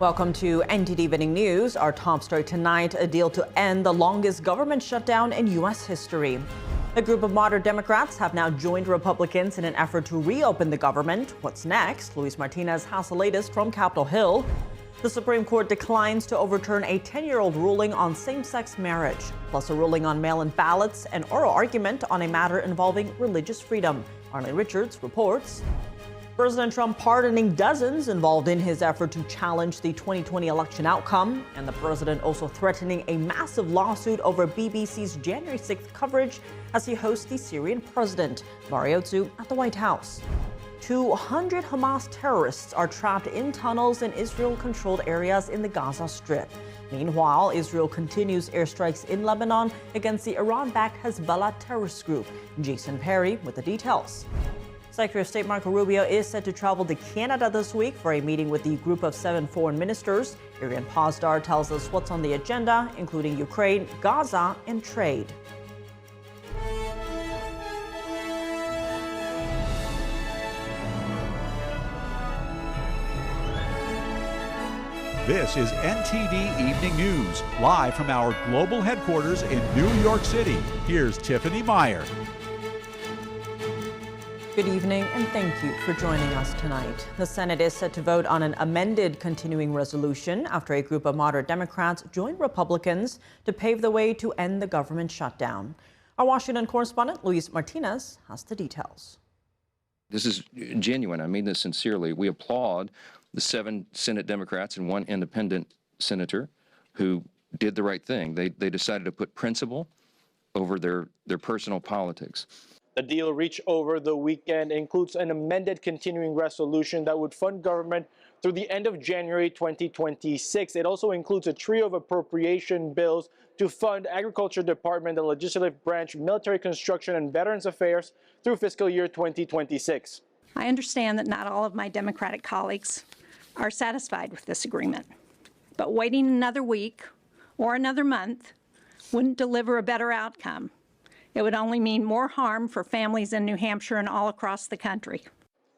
Welcome to NTD Evening News. Our top story tonight, a deal to end the longest government shutdown in U.S. history. A group of moderate Democrats have now joined Republicans in an effort to reopen the government. What's next? Luis Martinez has the latest from Capitol Hill. The Supreme Court declines to overturn a 10-year-old ruling on same-sex marriage, plus a ruling on mail-in ballots, and oral argument on a matter involving religious freedom. Arlene Richards reports. President Trump pardoning dozens involved in his effort to challenge the 2020 election outcome, and the president also threatening a massive lawsuit over BBC's January 6th coverage as he hosts the Syrian president, Mariotsu, at the White House. 200 Hamas terrorists are trapped in tunnels in Israel-controlled areas in the Gaza Strip. Meanwhile, Israel continues airstrikes in Lebanon against the Iran-backed Hezbollah terrorist group. Jason Perry with the details. Secretary of State Marco Rubio is set to travel to Canada this week for a meeting with the group of 7 foreign ministers. Arian Pozdar tells us what's on the agenda, including Ukraine, Gaza, and trade. This is NTD Evening News, live from our global headquarters in New York City. Here's Tiffany Meyer. Good evening, and thank you for joining us tonight. The Senate is set to vote on an amended continuing resolution after a group of moderate Democrats joined Republicans to pave the way to end the government shutdown. Our Washington correspondent, Luis Martinez, has the details. This is genuine. I mean this sincerely. We applaud the 7 Senate Democrats and 1 independent senator who did the right thing. They decided to put principle over their personal politics. The deal reached over the weekend includes an amended continuing resolution that would fund government through the end of January 2026. It also includes a trio of appropriation bills to fund Agriculture Department, the Legislative Branch, Military Construction, and Veterans Affairs through fiscal year 2026. I understand that not all of my Democratic colleagues are satisfied with this agreement, but waiting another week or another month wouldn't deliver a better outcome. It would only mean more harm for families in New Hampshire and all across the country.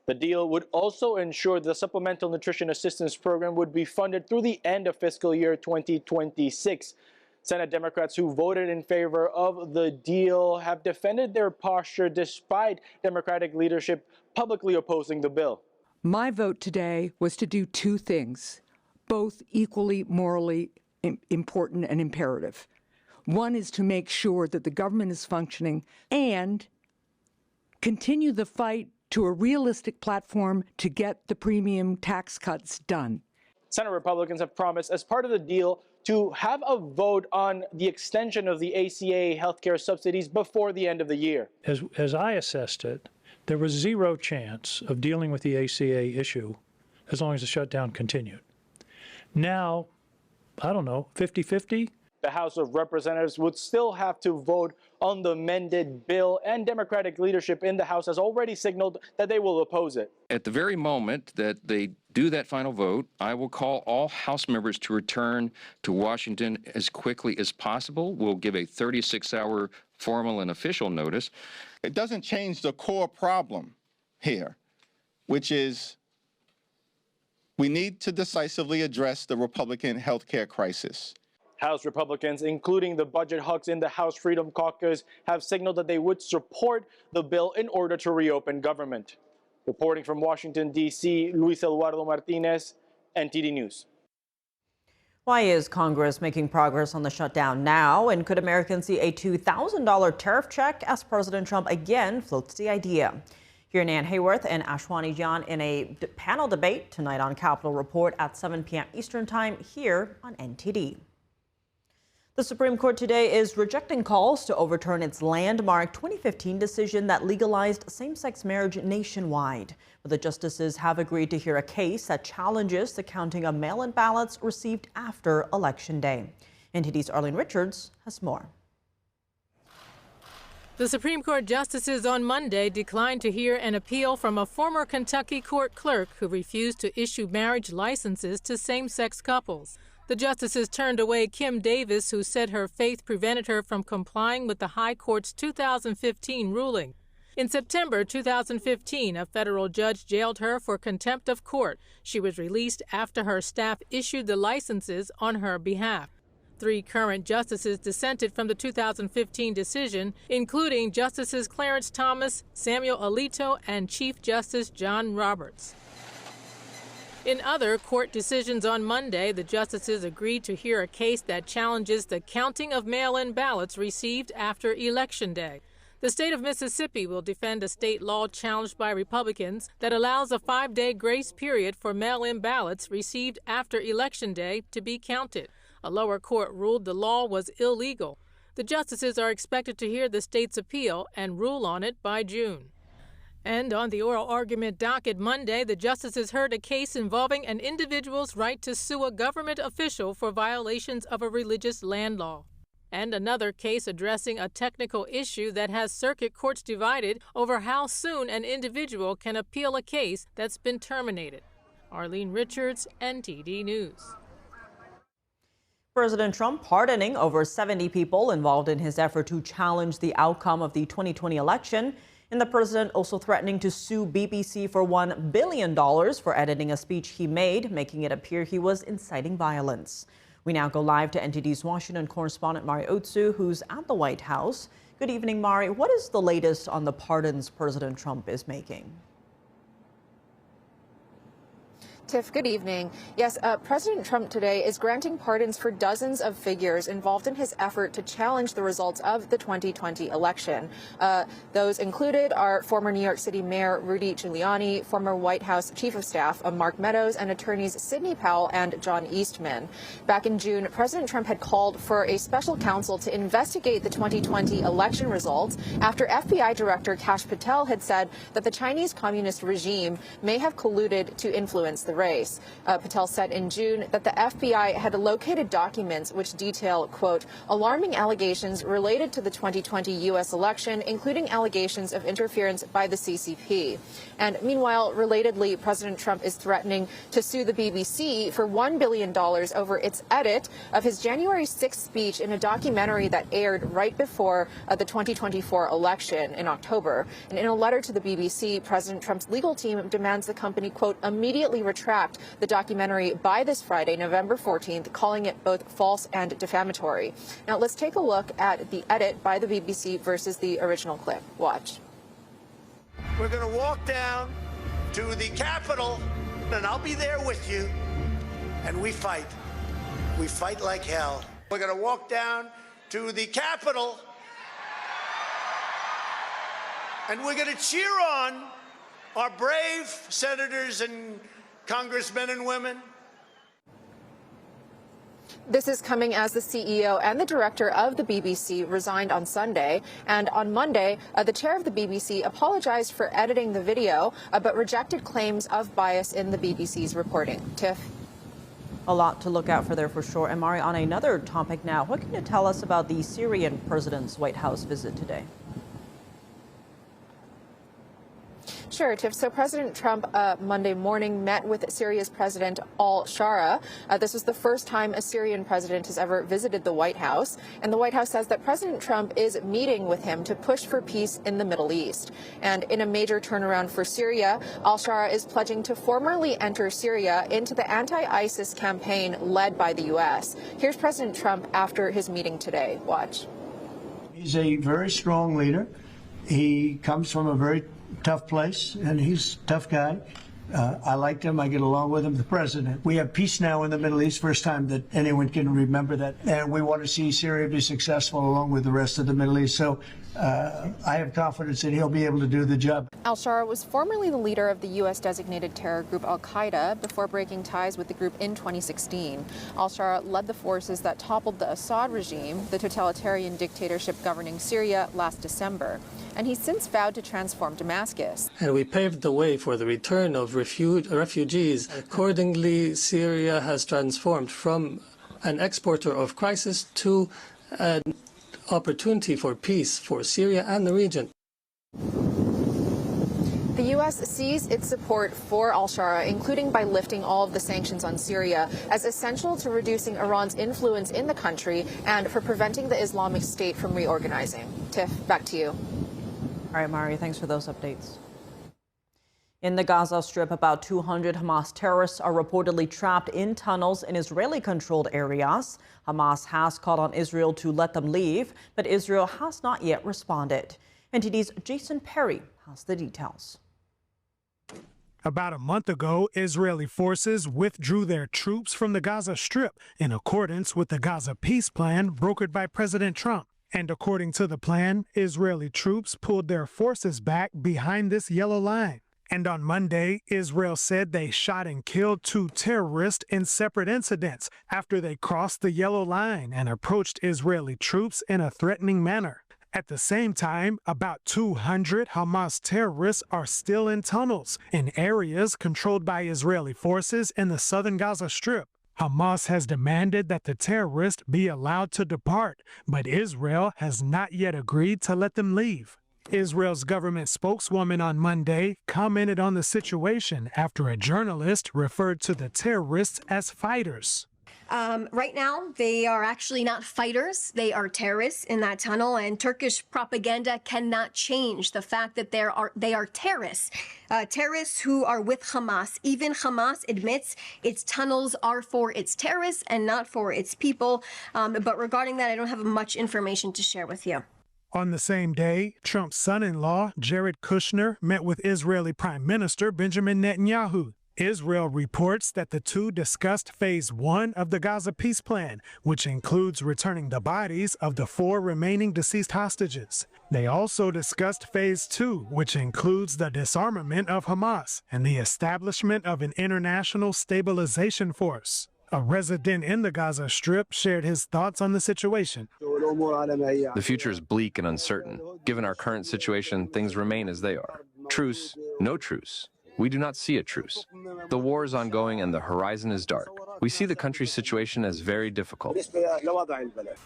The deal would also ensure the Supplemental Nutrition Assistance Program would be funded through the end of fiscal year 2026. Senate Democrats who voted in favor of the deal have defended their posture despite Democratic leadership publicly opposing the bill. My vote today was to do 2 things, both equally morally important and imperative. One is to make sure that the government is functioning and continue the fight to a realistic platform to get the premium tax cuts done. Senate Republicans have promised, as part of the deal, to have a vote on the extension of the ACA healthcare subsidies before the end of the year. As I assessed it, there was 0 chance of dealing with the ACA issue as long as the shutdown continued. Now, I don't know, 50-50? The House of Representatives would still have to vote on the amended bill, and Democratic leadership in the House has already signaled that they will oppose it. At the very moment that they do that final vote, I will call all House members to return to Washington as quickly as possible. We'll give a 36-hour formal and official notice. It doesn't change the core problem here, which is we need to decisively address the Republican health care crisis. House Republicans, including the budget hawks in the House Freedom Caucus, have signaled that they would support the bill in order to reopen government. Reporting from Washington, D.C., Luis Eduardo Martinez, NTD News. Why is Congress making progress on the shutdown now? And could Americans see a $2,000 tariff check as President Trump again floats the idea? Here in Ann Hayworth and Ashwani John in a panel debate tonight on Capitol Report at 7 p.m. Eastern Time here on NTD. The Supreme Court today is rejecting calls to overturn its landmark 2015 decision that legalized same-sex marriage nationwide. But the justices have agreed to hear a case that challenges the counting of mail-in ballots received after Election Day. NTD's Arlene Richards has more. The Supreme Court justices on Monday declined to hear an appeal from a former Kentucky court clerk who refused to issue marriage licenses to same-sex couples. The justices turned away Kim Davis, who said her faith prevented her from complying with the High Court's 2015 ruling. In September 2015, a federal judge jailed her for contempt of court. She was released after her staff issued the licenses on her behalf. 3 current justices dissented from the 2015 decision, including Justices Clarence Thomas, Samuel Alito, and Chief Justice John Roberts. In other court decisions on Monday, the justices agreed to hear a case that challenges the counting of mail-in ballots received after Election Day. The state of Mississippi will defend a state law challenged by Republicans that allows a 5-day grace period for mail-in ballots received after Election Day to be counted. A lower court ruled the law was illegal. The justices are expected to hear the state's appeal and rule on it by June. And on the oral argument docket Monday, the justices heard a case involving an individual's right to sue a government official for violations of a religious land law. And another case addressing a technical issue that has circuit courts divided over how soon an individual can appeal a case that's been terminated. Arlene Richards, NTD News. President Trump pardoning over 70 people involved in his effort to challenge the outcome of the 2020 election. And the president also threatening to sue BBC for $1 billion for editing a speech he made, making it appear he was inciting violence. We now go live to NTD's Washington correspondent Mari Otsu, who's at the White House. Good evening, Mari. What is the latest on the pardons President Trump is making? Tiff, good evening. Yes, President Trump today is granting pardons for dozens of figures involved in his effort to challenge the results of the 2020 election. Those included are former New York City Mayor Rudy Giuliani, former White House Chief of Staff Mark Meadows, and attorneys Sidney Powell and John Eastman. Back in June, President Trump had called for a special counsel to investigate the 2020 election results after FBI Director Kash Patel had said that the Chinese Communist regime may have colluded to influence the race. Patel said in June that the FBI had located documents which detail, quote, alarming allegations related to the 2020 U.S. election, including allegations of interference by the CCP. And meanwhile, relatedly, President Trump is threatening to sue the BBC for $1 billion over its edit of his January 6th speech in a documentary that aired right before the 2024 election in October. And in a letter to the BBC, President Trump's legal team demands the company, quote, immediately retract the documentary by this Friday, November 14th, calling it both false and defamatory. Now, let's take a look at the edit by the BBC versus the original clip. Watch. We're going to walk down to the Capitol, and I'll be there with you, and we fight. We fight like hell. We're going to walk down to the Capitol, and we're going to cheer on our brave senators and congressmen and women. This is coming as the CEO and the director of the BBC resigned on Sunday. And on Monday, the chair of the BBC apologized for editing the video, but rejected claims of bias in the BBC's reporting. Tiff? A lot to look out for there for sure. And Mari, on another topic now, what can you tell us about the Syrian president's White House visit today? Sure, Tiff. So President Trump Monday morning met with Syria's President al-Shara. This was the first time a Syrian president has ever visited the White House. And the White House says that President Trump is meeting with him to push for peace in the Middle East. And in a major turnaround for Syria, al-Shara is pledging to formally enter Syria into the anti-ISIS campaign led by the U.S. Here's President Trump after his meeting today. Watch. He's a very strong leader. He comes from a very tough place, and he's a tough guy. I liked him. I get along with him, the president. We have peace now in the Middle East, first time that anyone can remember that. And we want to see Syria be successful along with the rest of the Middle East. So I have confidence that he'll be able to do the job. Al-Shara was formerly the leader of the U.S.-designated terror group al-Qaeda before breaking ties with the group in 2016. Al-Shara led the forces that toppled the Assad regime, the totalitarian dictatorship governing Syria, last December. And he's since vowed to transform Damascus. And we paved the way for the return of refugees. Accordingly, Syria has transformed from an exporter of crisis to an opportunity for peace for Syria and the region. The U.S. sees its support for al-Shara, including by lifting all of the sanctions on Syria, as essential to reducing Iran's influence in the country and for preventing the Islamic State from reorganizing. Tiff, back to you. All right, Mario, thanks for those updates. In the Gaza Strip, about 200 Hamas terrorists are reportedly trapped in tunnels in Israeli-controlled areas. Hamas has called on Israel to let them leave, but Israel has not yet responded. NTD's Jason Perry has the details. About a month ago, Israeli forces withdrew their troops from the Gaza Strip in accordance with the Gaza peace plan brokered by President Trump. And according to the plan, Israeli troops pulled their forces back behind this yellow line. And on Monday, Israel said they shot and killed 2 terrorists in separate incidents after they crossed the yellow line and approached Israeli troops in a threatening manner. At the same time, about 200 Hamas terrorists are still in tunnels in areas controlled by Israeli forces in the southern Gaza Strip. Hamas has demanded that the terrorists be allowed to depart, but Israel has not yet agreed to let them leave. Israel's government spokeswoman on Monday commented on the situation after a journalist referred to the terrorists as fighters. Right now, they are actually not fighters. They are terrorists in that tunnel, and Turkish propaganda cannot change the fact that they are terrorists. Terrorists who are with Hamas. Even Hamas admits its tunnels are for its terrorists and not for its people. But regarding that, I don't have much information to share with you. On the same day, Trump's son-in-law, Jared Kushner, met with Israeli Prime Minister Benjamin Netanyahu. Israel reports that the two discussed Phase 1 of the Gaza peace plan, which includes returning the bodies of the 4 remaining deceased hostages. They also discussed Phase 2, which includes the disarmament of Hamas and the establishment of an international stabilization force. A resident in the Gaza Strip shared his thoughts on the situation. The future is bleak and uncertain. Given our current situation, things remain as they are. Truce, no truce. We do not see a truce. The war is ongoing and the horizon is dark. We see the country's situation as very difficult.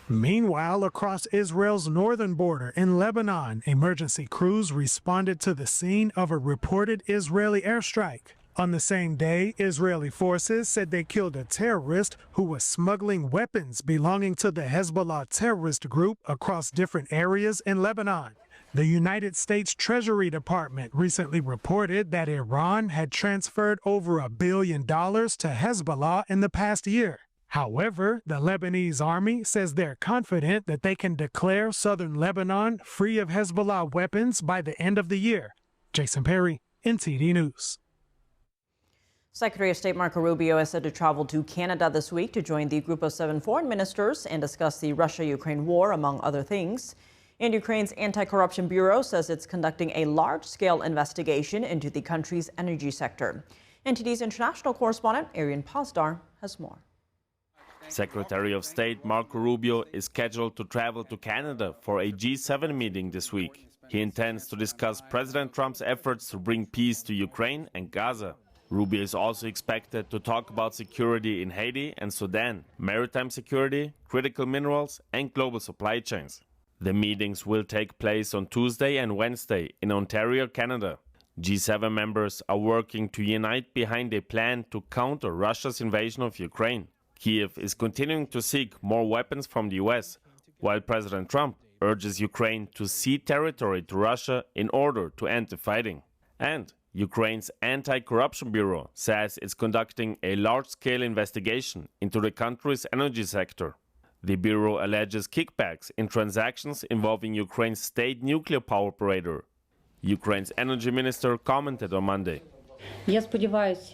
Meanwhile, across Israel's northern border in Lebanon, emergency crews responded to the scene of a reported Israeli airstrike. On the same day, Israeli forces said they killed a terrorist who was smuggling weapons belonging to the Hezbollah terrorist group across different areas in Lebanon. The United States Treasury Department recently reported that Iran had transferred over $1 billion to Hezbollah in the past year. However, the Lebanese army says they're confident that they can declare southern Lebanon free of Hezbollah weapons by the end of the year. Jason Perry, NTD News. Secretary of State Marco Rubio is said to travel to Canada this week to join the Group of 7 foreign ministers and discuss the Russia-Ukraine war, among other things. And Ukraine's Anti-Corruption Bureau says it's conducting a large-scale investigation into the country's energy sector. NTD's international correspondent, Arian Pozdar, has more. Secretary of State Marco Rubio is scheduled to travel to Canada for a G7 meeting this week. He intends to discuss President Trump's efforts to bring peace to Ukraine and Gaza. Rubio is also expected to talk about security in Haiti and Sudan, maritime security, critical minerals, and global supply chains. The meetings will take place on Tuesday and Wednesday in Ontario, Canada. G7 members are working to unite behind a plan to counter Russia's invasion of Ukraine. Kiev is continuing to seek more weapons from the US, while President Trump urges Ukraine to cede territory to Russia in order to end the fighting. And Ukraine's Anti-Corruption Bureau says it's conducting a large-scale investigation into the country's energy sector. The Bureau alleges kickbacks in transactions involving Ukraine's state nuclear power operator. Ukraine's energy minister commented on Monday.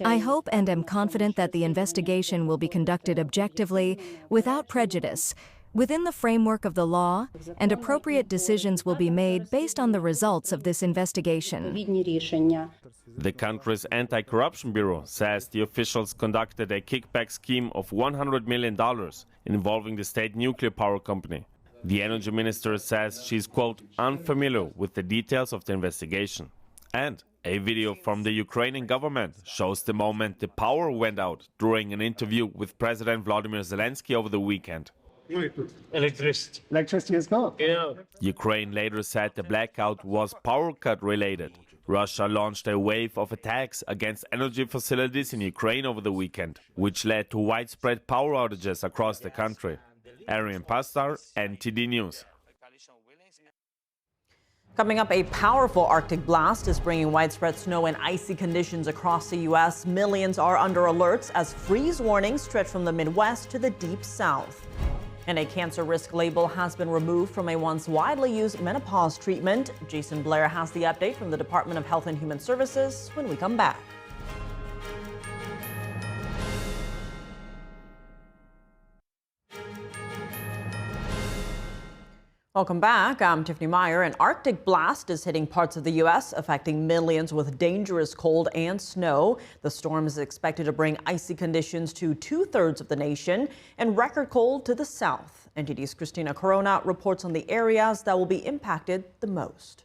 I hope and am confident that the investigation will be conducted objectively, without prejudice, within the framework of the law, and appropriate decisions will be made based on the results of this investigation. The country's Anti-Corruption Bureau says the officials conducted a kickback scheme of $100 million involving the state nuclear power company. The energy minister says she's, quote, unfamiliar with the details of the investigation. And a video from the Ukrainian government shows the moment the power went out during an interview with President Volodymyr Zelensky over the weekend. Electricity is gone. Yeah. Ukraine later said the blackout was power cut related. Russia launched a wave of attacks against energy facilities in Ukraine over the weekend, which led to widespread power outages across the country. Arian Pastar, NTD News. Coming up, a powerful Arctic blast is bringing widespread snow and icy conditions across the U.S. Millions are under alerts as freeze warnings stretch from the Midwest to the deep South. And a cancer risk label has been removed from a once widely used menopause treatment. Jason Blair has the update from the Department of Health and Human Services when we come back. Welcome back. I'm Tiffany Meyer. An Arctic blast is hitting parts of the U.S., affecting millions with dangerous cold and snow. The storm is expected to bring icy conditions to 2/3 of the nation and record cold to the south. NTD's Christina Corona reports on the areas that will be impacted the most.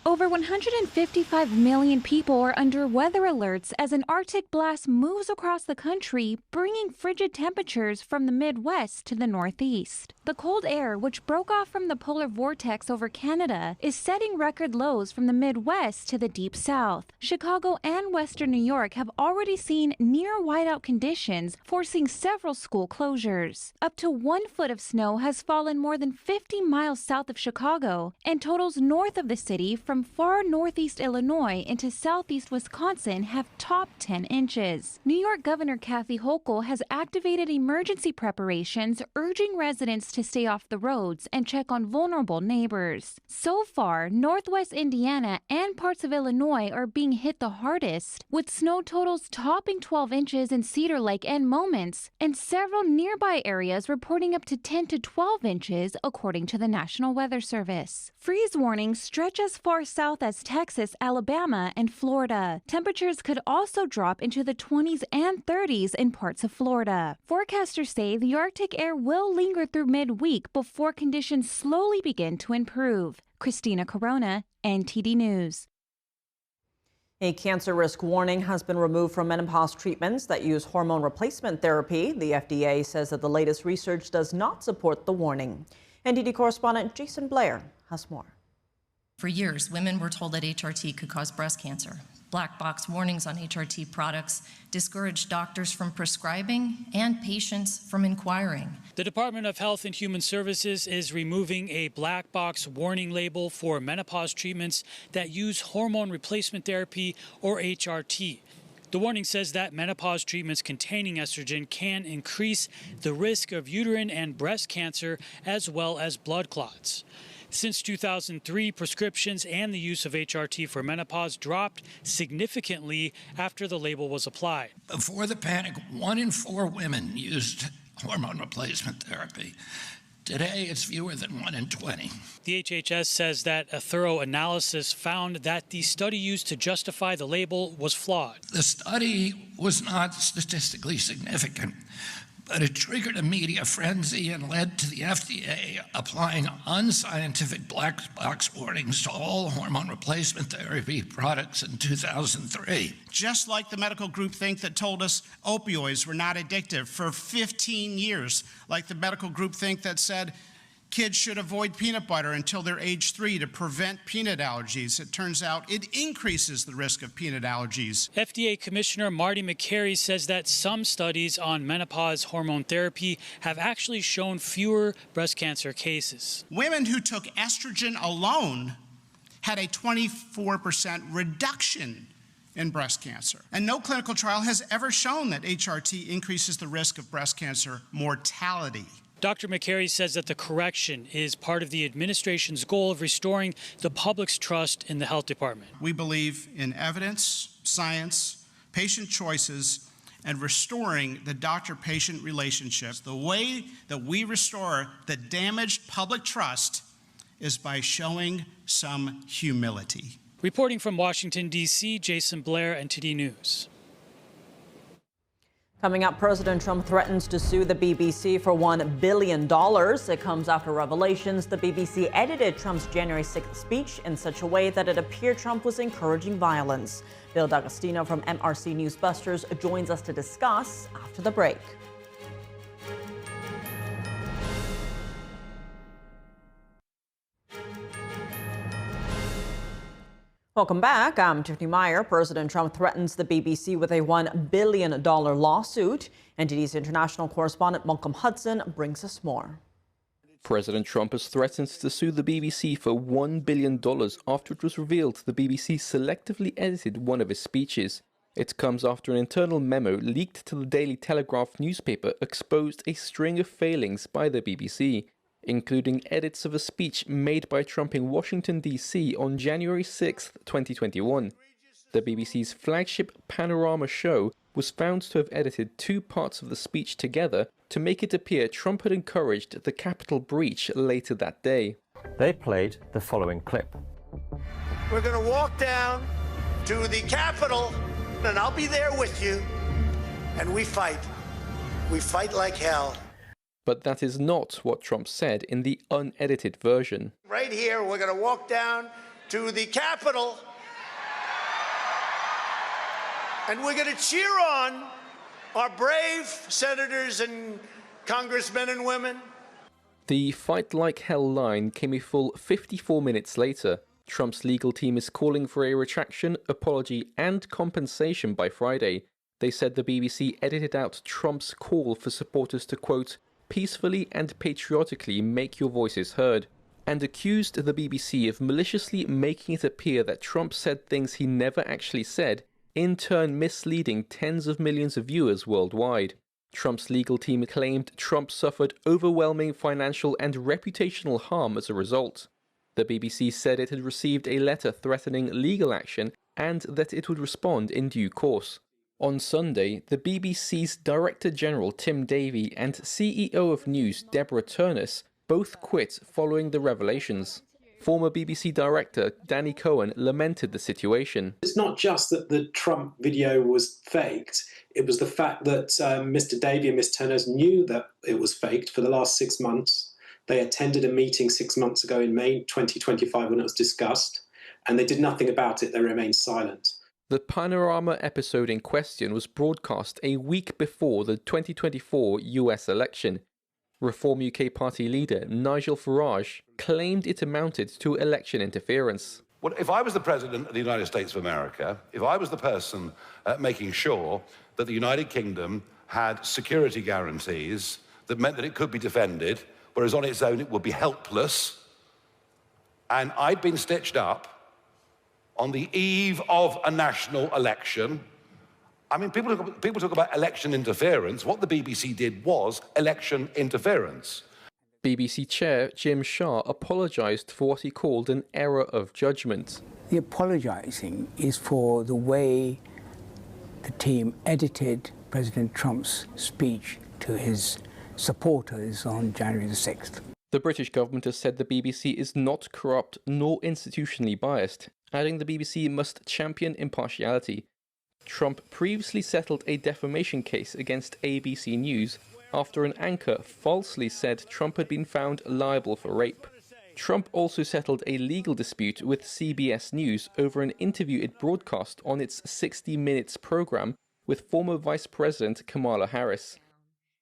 Over 155 million people are under weather alerts as an Arctic blast moves across the country, bringing frigid temperatures from the Midwest to the Northeast. The cold air, which broke off from the polar vortex over Canada, is setting record lows from the Midwest to the deep South. Chicago and Western New York have already seen near whiteout conditions, forcing several school closures. Up to 1 foot of snow has fallen more than 50 miles south of Chicago, and totals north of the city from far northeast Illinois into southeast Wisconsin have topped 10 inches. New York Governor Kathy Hochul has activated emergency preparations, urging residents to stay off the roads and check on vulnerable neighbors. So far, northwest Indiana and parts of Illinois are being hit the hardest, with snow totals topping 12 inches in Cedar Lake and Moments, and several nearby areas reporting up to 10 to 12 inches, according to the National Weather Service. Freeze warnings stretch as far south as Texas, Alabama, and Florida. Temperatures could also drop into the 20s and 30s in parts of Florida. Forecasters say the Arctic air will linger through midweek before conditions slowly begin to improve. Christina Corona, NTD News. A cancer risk warning has been removed from menopause treatments that use hormone replacement therapy. The FDA says that the latest research does not support the warning. NTD correspondent Jason Blair has more. For years, women were told that HRT could cause breast cancer. Black box warnings on HRT products discouraged doctors from prescribing and patients from inquiring. The Department of Health and Human Services is removing a black box warning label for menopause treatments that use hormone replacement therapy, or HRT. The warning says that menopause treatments containing estrogen can increase the risk of uterine and breast cancer as well as blood clots. Since 2003, prescriptions and the use of HRT for menopause dropped significantly after the label was applied. Before the panic, 1 in 4 women used hormone replacement therapy. Today, it's fewer than 1 in 20. The HHS says that a thorough analysis found that the study used to justify the label was flawed. The study was not statistically significant, but it triggered a media frenzy and led to the FDA applying unscientific black box warnings to all hormone replacement therapy products in 2003. Just like the medical groupthink that told us opioids were not addictive for 15 years, like the medical groupthink that said kids should avoid peanut butter until they're age 3 to prevent peanut allergies. It turns out it increases the risk of peanut allergies. FDA Commissioner Marty Makary says that some studies on menopause hormone therapy have actually shown fewer breast cancer cases. Women who took estrogen alone had a 24% reduction in breast cancer. And no clinical trial has ever shown that HRT increases the risk of breast cancer mortality. Dr. Makary says that the correction is part of the administration's goal of restoring the public's trust in the health department. We believe in evidence, science, patient choices, and restoring the doctor-patient relationships. The way that we restore the damaged public trust is by showing some humility. Reporting from Washington, D.C., Jason Blair, NTD News. Coming up, President Trump threatens to sue the BBC for $1 billion. It comes after revelations the BBC edited Trump's January 6th speech in such a way that it appeared Trump was encouraging violence. Bill D'Agostino from MRC Newsbusters joins us to discuss after the break. Welcome back. I'm Tiffany Meyer. President Trump threatens the BBC with a $1 billion lawsuit. NTD's international correspondent Malcolm Hudson brings us more. President Trump has threatened to sue the BBC for $1 billion after it was revealed the BBC selectively edited one of his speeches. It comes after an internal memo leaked to the Daily Telegraph newspaper exposed a string of failings by the BBC, including edits of a speech made by Trump in Washington, D.C. on January 6, 2021. The BBC's flagship Panorama show was found to have edited two parts of the speech together to make it appear Trump had encouraged the Capitol breach later that day. They played the following clip. We're going to walk down to the Capitol, and I'll be there with you, and we fight. We fight like hell. But that is not what Trump said in the unedited version. Right here, we're going to walk down to the Capitol, and we're going to cheer on our brave senators and congressmen and women. The fight like hell line came a full 54 minutes later. Trump's legal team is calling for a retraction, apology, and compensation by Friday. They said the BBC edited out Trump's call for supporters to, quote, peacefully and patriotically make your voices heard, and accused the BBC of maliciously making it appear that Trump said things he never actually said, in turn misleading tens of millions of viewers worldwide. Trump's legal team claimed Trump suffered overwhelming financial and reputational harm as a result. The BBC said it had received a letter threatening legal action and that it would respond in due course. On Sunday, the BBC's Director General Tim Davie and CEO of News Deborah Turnus both quit following the revelations. Former BBC director Danny Cohen lamented the situation. It's not just that the Trump video was faked, it was the fact that Mr. Davie and Ms. Turnus knew that it was faked for the last 6 months. They attended a meeting 6 months ago in May 2025 when it was discussed, and they did nothing about it. They remained silent. The Panorama episode in question was broadcast a week before the 2024 US election. Reform UK party leader Nigel Farage claimed it amounted to election interference. Well, if I was the President of the United States of America, if I was the person making sure that the United Kingdom had security guarantees that meant that it could be defended, whereas on its own it would be helpless, and I'd been stitched up on the eve of a national election. I mean, people talk about election interference. What the BBC did was election interference. BBC Chair Jim Shah apologised for what he called an error of judgment. The apologising is for the way the team edited President Trump's speech to his supporters on January the 6th. The British government has said the BBC is not corrupt nor institutionally biased, adding the BBC must champion impartiality. Trump previously settled a defamation case against ABC News after an anchor falsely said Trump had been found liable for rape. Trump also settled a legal dispute with CBS News over an interview it broadcast on its 60 Minutes program with former Vice President Kamala Harris.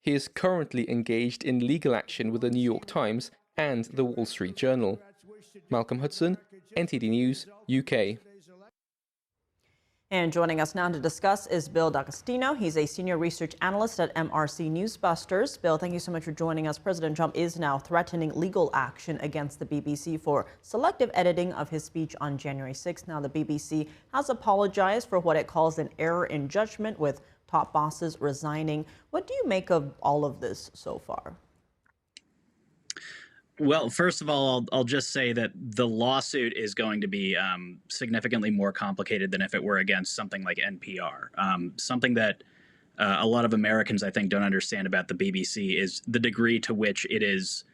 He is currently engaged in legal action with the New York Times and the Wall Street Journal. Malcolm Hudson, NTD News, UK. And joining us now to discuss is Bill D'Agostino. He's a senior research analyst at MRC Newsbusters. Bill, thank you so much for joining us. President Trump is now threatening legal action against the BBC for selective editing of his speech on January 6th. Now, the BBC has apologized for what it calls an error in judgment, with top bosses resigning. What do you make of all of this so far? Well, first of all, I'll just say that the lawsuit is going to be significantly more complicated than if it were against something like NPR. Something that a lot of Americans, I think, don't understand about the BBC is the degree to which it is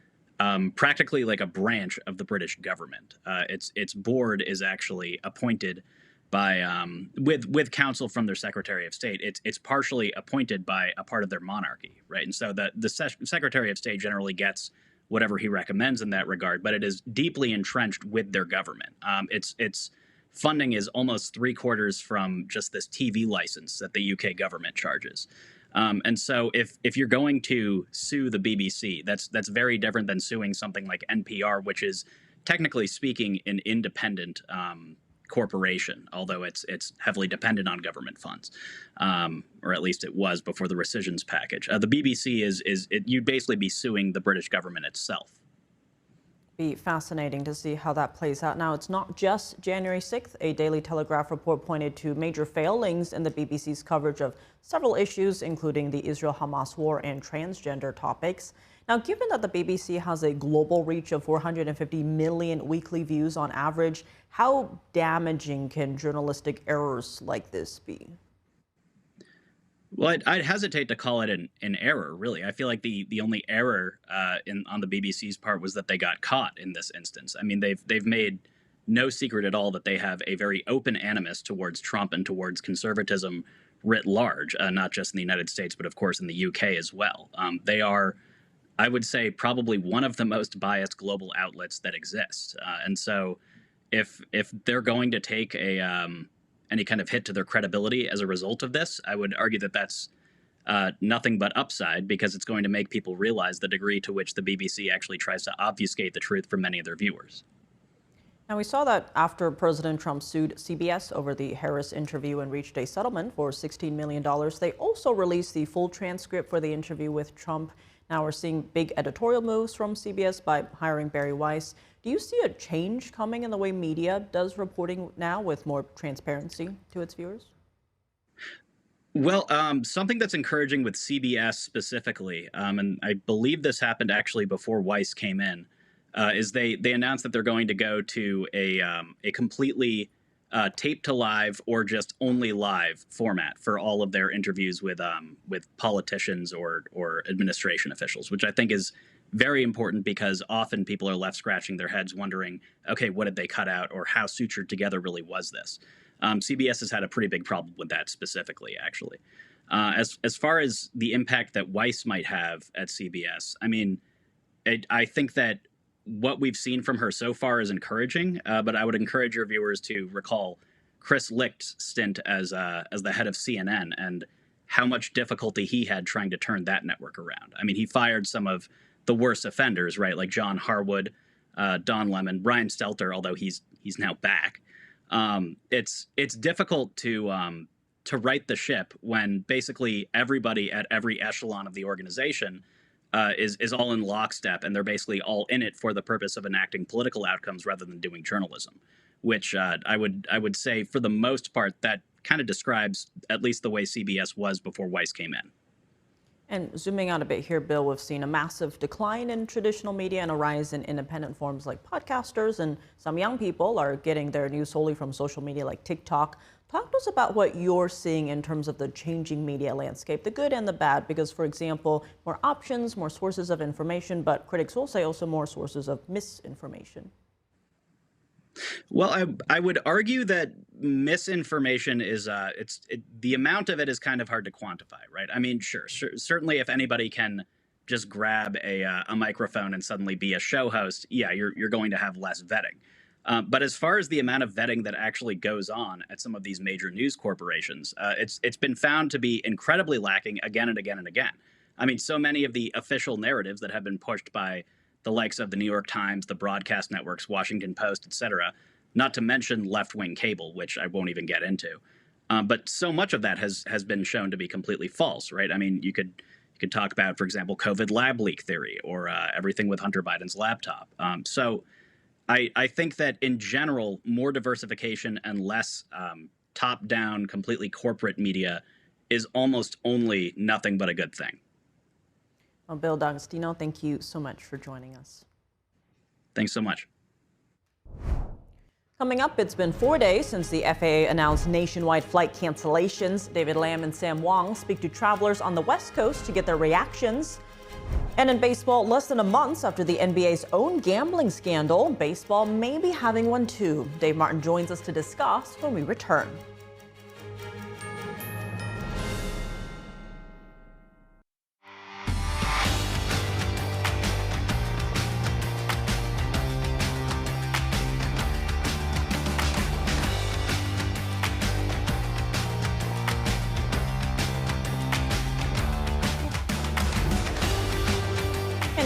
practically like a branch of the British government. Its board is actually appointed by with counsel from their Secretary of State. It's partially appointed by a part of their monarchy, right? And so the Secretary of State generally gets whatever he recommends in that regard, but it is deeply entrenched with their government. Its funding is almost 3/4 from just this TV license that the UK government charges. And so if you're going to sue the BBC, that's very different than suing something like NPR, which is technically speaking an independent corporation, although it's heavily dependent on government funds, or at least it was before the rescissions package. The BBC you'd basically be suing the British government itself. Be fascinating to see how that plays out. Now, it's not just January 6th. A Daily Telegraph report pointed to major failings in the BBC's coverage of several issues, including the Israel-Hamas war and transgender topics. Now, given that the BBC has a global reach of 450 million weekly views on average, how damaging can journalistic errors like this be? Well, I'd hesitate to call it an error, really. I feel like the only error on the BBC's part was that they got caught in this instance. I mean, they've made no secret at all that they have a very open animus towards Trump and towards conservatism writ large, not just in the United States, but of course in the UK as well. They are, I would say, probably one of the most biased global outlets that exist. And so if they're going to take any kind of hit to their credibility as a result of this, I would argue that that's nothing but upside, because it's going to make people realize the degree to which the BBC actually tries to obfuscate the truth for many of their viewers. Now, we saw that after President Trump sued CBS over the Harris interview and reached a settlement for $16 million, they also released the full transcript for the interview with Trump. Now we're seeing big editorial moves from CBS by hiring Barry Weiss. Do you see a change coming in the way media does reporting now, with more transparency to its viewers? Well, something that's encouraging with CBS specifically, and I believe this happened actually before Weiss came in, is they announced that they're going to go to a completely tape to live or just only live format for all of their interviews with politicians or administration officials, which I think is very important, because often people are left scratching their heads wondering, okay, what did they cut out, or how sutured together really was this? CBS has had a pretty big problem with that specifically, actually. As far as the impact that Weiss might have at CBS, I mean, I think that what we've seen from her so far is encouraging, but I would encourage your viewers to recall Chris Licht's stint as the head of CNN and how much difficulty he had trying to turn that network around. I mean, he fired some of the worst offenders, right? Like John Harwood, Don Lemon, Brian Stelter, although he's now back. It's difficult to right the ship when basically everybody at every echelon of the organization is all in lockstep, and they're basically all in it for the purpose of enacting political outcomes rather than doing journalism, which I would say for the most part that kind of describes at least the way CBS was before Weiss came in. And zooming out a bit here, Bill, we've seen a massive decline in traditional media and a rise in independent forms like podcasters, and some young people are getting their news solely from social media like TikTok. Talk to us about what you're seeing in terms of the changing media landscape, the good and the bad, because, for example, more options, more sources of information, but critics will say also more sources of misinformation. Well, I would argue that misinformation is the amount of it is kind of hard to quantify, right? I mean, sure, certainly if anybody can just grab a microphone and suddenly be a show host, yeah, you're going to have less vetting. But as far as the amount of vetting that actually goes on at some of these major news corporations, it's been found to be incredibly lacking again and again and again. I mean, so many of the official narratives that have been pushed by the likes of the New York Times, the broadcast networks, Washington Post, etc., not to mention left-wing cable, which I won't even get into. But so much of that has been shown to be completely false, right? I mean, you could talk about, for example, COVID lab leak theory, or everything with Hunter Biden's laptop. So I think that in general, more diversification and less top-down, completely corporate media is almost only nothing but a good thing. Well, Bill D'Agostino, thank you so much for joining us. Thanks so much. Coming up, it's been 4 days since the FAA announced nationwide flight cancellations. David Lam and Sam Wong speak to travelers on the West Coast to get their reactions. And in baseball, less than a month after the NBA's own gambling scandal, baseball may be having one too. Dave Martin joins us to discuss when we return.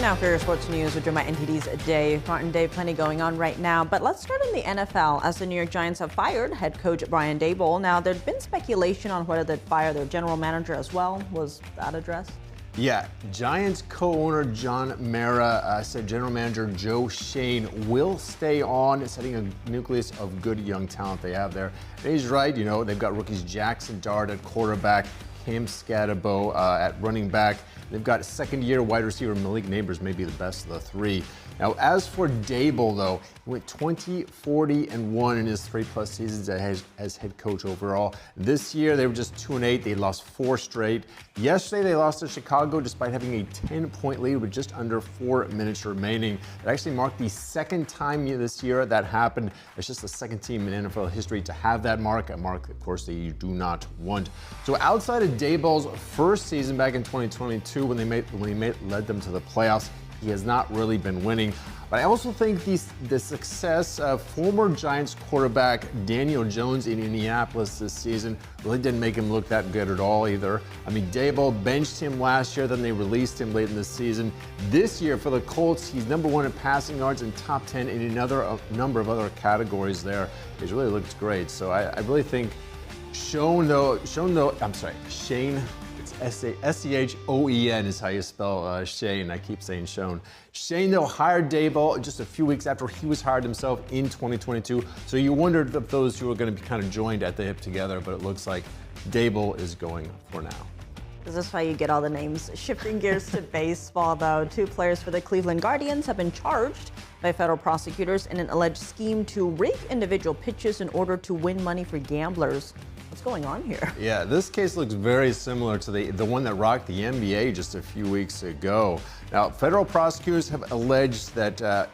Now for your sports news, we're joined by NTD's Dave Martin. Dave, plenty going on right now, but let's start in the NFL, as the New York Giants have fired head coach Brian Daboll. Now, there's been speculation on whether they'd fire their general manager as well. Was that addressed? Yeah, Giants co-owner John Mara said general manager Joe Shane will stay on, setting a nucleus of good young talent they have there. And he's right, you know, they've got rookies Jackson Dart at quarterback, Cam Scatterbo at running back. They've got second-year wide receiver Malik Neighbors, maybe the best of the three. Now, as for Daboll, though, he went 20, 40, and 1 in his 3+ seasons as head coach overall. This year, they were just 2-8. They lost 4 straight. Yesterday, they lost to Chicago despite having a 10-point lead with just under 4 minutes remaining. It actually marked the second time this year that happened. It's just the second team in NFL history to have that mark, a mark, of course, that you do not want. So outside of Daboll's first season back in 2022, when he led them to the playoffs, he has not really been winning. But I also think the success of former Giants quarterback Daniel Jones in Indianapolis this season really didn't make him look that good at all either. I mean, Daboll benched him last year, then they released him late in the season. This year for the Colts, he's number 1 in passing yards and top 10 in a number of other categories there. He's really looked great. So I really think Shane, S-C-H-O-E-N is how you spell Shane. I keep saying Shone. Shane, though, hired Daboll just a few weeks after he was hired himself in 2022. So you wondered if those two were going to be kind of joined at the hip together, but it looks like Daboll is going for now. Is this how you get all the names? Shifting gears to baseball, though, 2 players for the Cleveland Guardians have been charged by federal prosecutors in an alleged scheme to rig individual pitches in order to win money for gamblers. What's going on here? Yeah, this case looks very similar to the one that rocked the NBA just a few weeks ago. Now, federal prosecutors have alleged that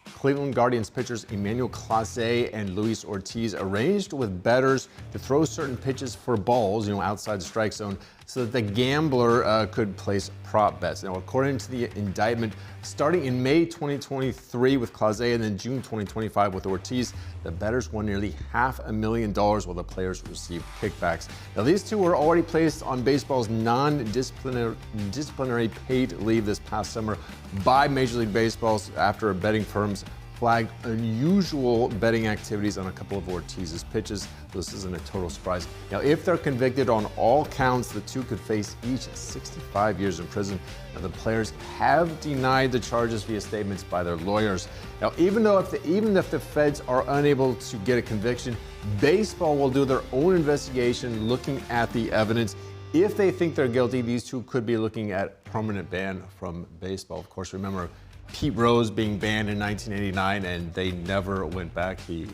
Cleveland Guardians pitchers Emmanuel Clase and Luis Ortiz arranged with bettors to throw certain pitches for balls, outside the strike zone, so that the gambler could place prop bets. Now, according to the indictment, starting in May 2023 with Clase and then June 2025 with Ortiz, the bettors won nearly $500,000 while the players received kickbacks. Now, these two were already placed on baseball's non-disciplinary paid leave this past summer by Major League Baseball after betting firms flagged unusual betting activities on a couple of Ortiz's pitches. This isn't a total surprise. Now, if they're convicted on all counts, the two could face each 65 years in prison. Now, the players have denied the charges via statements by their lawyers. Now, even if the feds are unable to get a conviction, baseball will do their own investigation looking at the evidence. If they think they're guilty, these two could be looking at permanent ban from baseball. Of course, remember Pete Rose being banned in 1989, and they never went back. He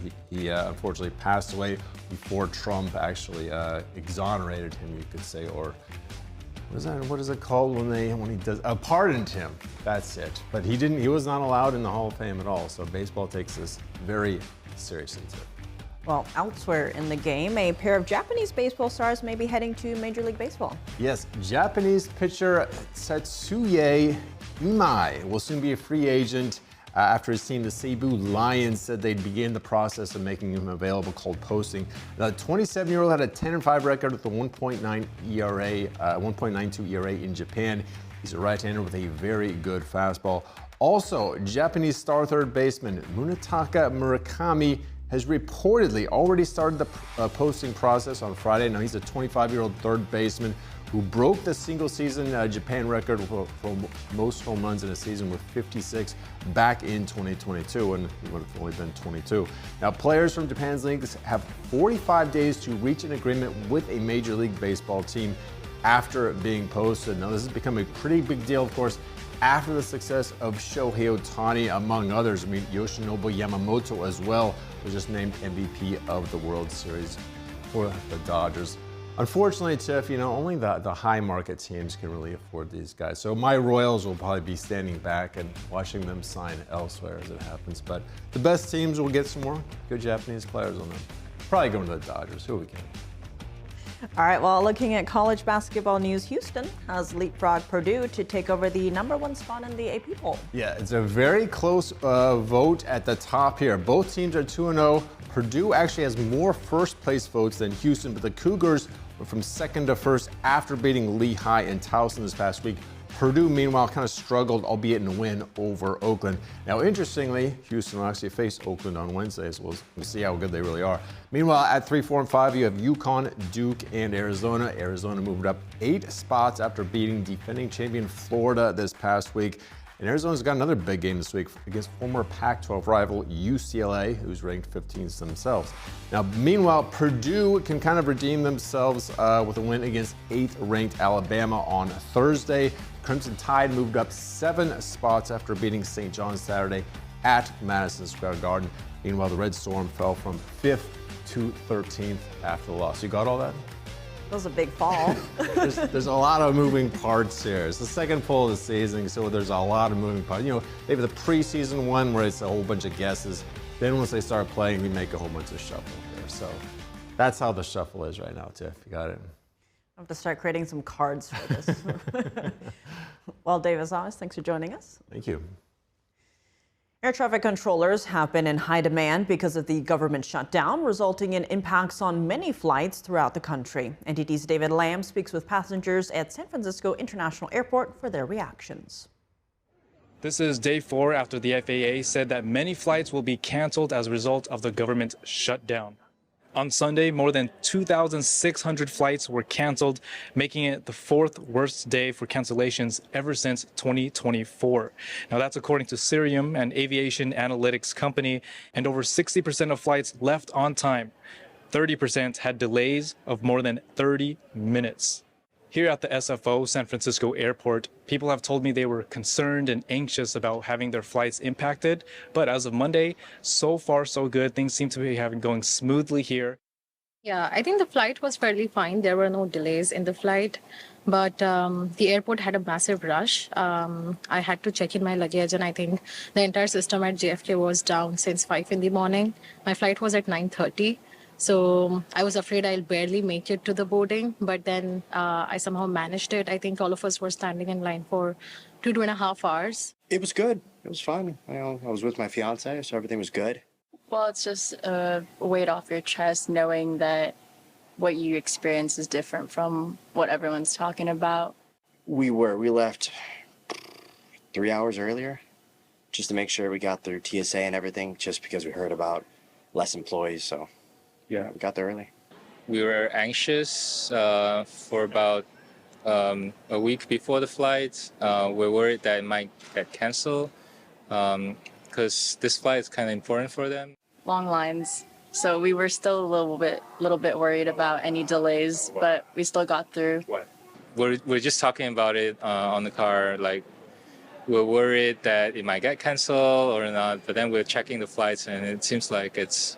unfortunately passed away before Trump actually exonerated him, you could say, or what is it called when he does pardoned him? That's it. But he was not allowed in the Hall of Fame at all. So baseball takes this very seriously too. Well, elsewhere in the game, a pair of Japanese baseball stars may be heading to Major League Baseball. Yes, Japanese pitcher Tetsuya Imai will soon be a free agent after his team, the Cebu Lions, said they'd begin the process of making him available, cold posting. The 27-year-old had a 10-5 record with a 1.92 ERA in Japan. He's a right-hander with a very good fastball. Also, Japanese star third baseman Munetaka Murakami has reportedly already started the posting process on Friday. Now, he's a 25-year-old third baseman who broke the single-season Japan record for most home runs in a season with 56 back in 2022, and he would have only been 22. Now, players from Japan's leagues have 45 days to reach an agreement with a Major League Baseball team after being posted. Now, this has become a pretty big deal, of course, after the success of Shohei Ohtani, among others. I mean, Yoshinobu Yamamoto as well was just named MVP of the World Series for the Dodgers. Unfortunately, Tiff, only the high market teams can really afford these guys. So my Royals will probably be standing back and watching them sign elsewhere as it happens. But the best teams will get some more good Japanese players on them. Probably going to the Dodgers. Who are we kidding? All right, well, looking at college basketball news, Houston has leapfrogged Purdue to take over the #1 spot in the AP poll. Yeah, it's a very close vote at the top here. Both teams are 2-0. Purdue actually has more first-place votes than Houston, but the Cougars were from second to first after beating Lehigh and Towson this past week. Purdue, meanwhile, kind of struggled, albeit in a win over Oakland. Now, interestingly, Houston will actually face Oakland on Wednesday, so we'll see how good they really are. Meanwhile, at 3, 4, and 5, you have UConn, Duke, and Arizona. Arizona moved up 8 spots after beating defending champion Florida this past week. And Arizona's got another big game this week against former Pac-12 rival UCLA, who's ranked 15th themselves. Now, meanwhile, Purdue can kind of redeem themselves with a win against 8th-ranked Alabama on Thursday. Crimson Tide moved up 7 spots after beating St. John's Saturday at Madison Square Garden. Meanwhile, the Red Storm fell from 5th to 13th after the loss. You got all that? That was a big fall. there's a lot of moving parts here. It's the second poll of the season, so there's a lot of moving parts. You know, maybe the preseason one where it's a whole bunch of guesses. Then once they start playing, we make a whole bunch of shuffle here. So that's how the shuffle is right now, Tiff. You got it. I have to start creating some cards for this. Well, Dave, as always, thanks for joining us. Thank you. Air traffic controllers have been in high demand because of the government shutdown, resulting in impacts on many flights throughout the country. NTD's David Lamb speaks with passengers at San Francisco International Airport for their reactions. This is day 4 after the FAA said that many flights will be canceled as a result of the government shutdown. On Sunday, more than 2,600 flights were canceled, making it the 4th worst day for cancellations ever since 2024. Now, that's according to Cirium, an aviation analytics company, and over 60% of flights left on time. 30% had delays of more than 30 minutes. Here at the SFO, San Francisco Airport, people have told me they were concerned and anxious about having their flights impacted. But as of Monday, so far so good. Things seem to be going smoothly here. Yeah, I think the flight was fairly fine. There were no delays in the flight, but the airport had a massive rush. I had to check in my luggage, and I think the entire system at JFK was down since 5 in the morning. My flight was at 9:30. So I was afraid I'll barely make it to the boarding, but then I somehow managed it. I think all of us were standing in line for 2.5 hours. It was good. It was fun. You know, I was with my fiance, so everything was good. Well, it's just a weight off your chest knowing that what you experience is different from what everyone's talking about. We left 3 hours earlier just to make sure we got through TSA and everything, just because we heard about less employees, so. Yeah, we got there early. We were anxious for about a week before the flight. We're worried that it might get canceled because this flight is kind of important for them. Long lines. So we were still a little bit worried about any delays, but we still got through. What? We're just talking about it on the car. Like, we're worried that it might get canceled or not, but then we're checking the flights and it seems like it's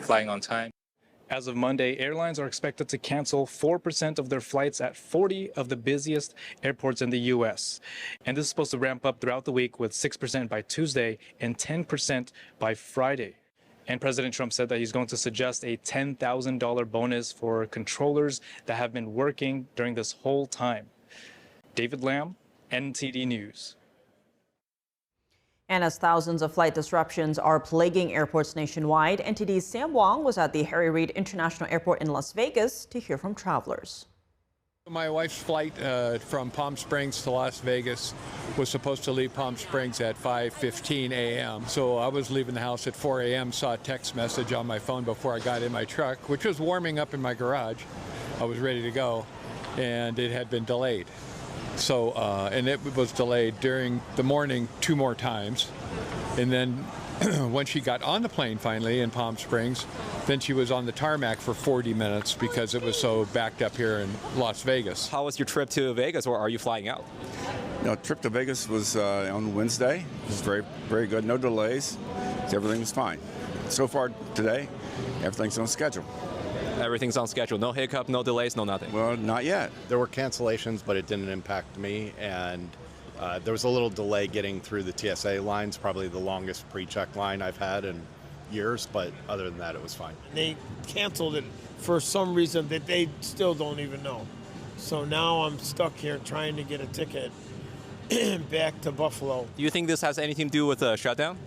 flying on time. As of Monday, airlines are expected to cancel 4% of their flights at 40 of the busiest airports in the U.S. And this is supposed to ramp up throughout the week with 6% by Tuesday and 10% by Friday. And President Trump said that he's going to suggest a $10,000 bonus for controllers that have been working during this whole time. David Lamb, NTD News. And as thousands of flight disruptions are plaguing airports nationwide, NTD's Sam Wong was at the Harry Reid International Airport in Las Vegas to hear from travelers. My wife's flight from Palm Springs to Las Vegas was supposed to leave Palm Springs at 5:15 a.m. So I was leaving the house at 4 a.m., saw a text message on my phone before I got in my truck, which was warming up in my garage. I was ready to go, and it had been delayed. So, and it was delayed during the morning 2 more times. And then when she got on the plane finally in Palm Springs, then she was on the tarmac for 40 minutes because it was so backed up here in Las Vegas. How was your trip to Vegas, or are you flying out? No, trip to Vegas was on Wednesday. It was very, very good. No delays. Everything was fine. So far today, everything's on schedule. Everything's on schedule. No hiccup, no delays, no nothing. Well, not yet. There were cancellations, but it didn't impact me. And there was a little delay getting through the TSA lines, probably the longest pre-check line I've had in years. But other than that, it was fine. They canceled it for some reason that they still don't even know. So now I'm stuck here trying to get a ticket back to Buffalo. Do you think this has anything to do with the shutdown?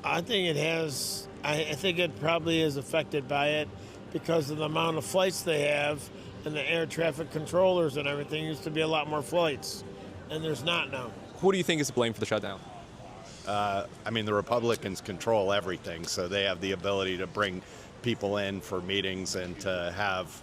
I think it has. I think it probably is affected by it because of the amount of flights they have and the air traffic controllers and everything. Used to be a lot more flights, and there's not now. Who do you think is to blame for the shutdown? I mean, the Republicans control everything, so they have the ability to bring people in for meetings and to have,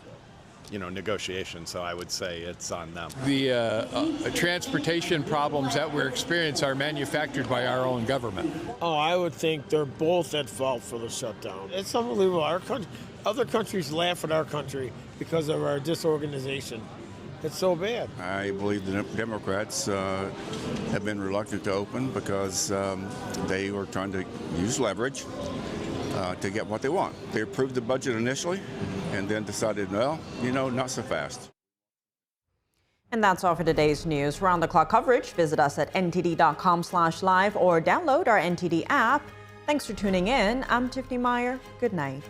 negotiations. So I would say it's on them. The transportation problems that we're experiencing are manufactured by our own government. Oh, I would think they're both at fault for the shutdown. It's unbelievable. Our country, other countries laugh at our country because of our disorganization. It's so bad. I believe the Democrats have been reluctant to open because they were trying to use leverage to get what they want. They approved the budget initially and then decided, well, not so fast. And that's all for today's news. For round-the-clock coverage, visit us at ntd.com/live or download our NTD app. Thanks for tuning in. I'm Tiffany Meyer. Good night.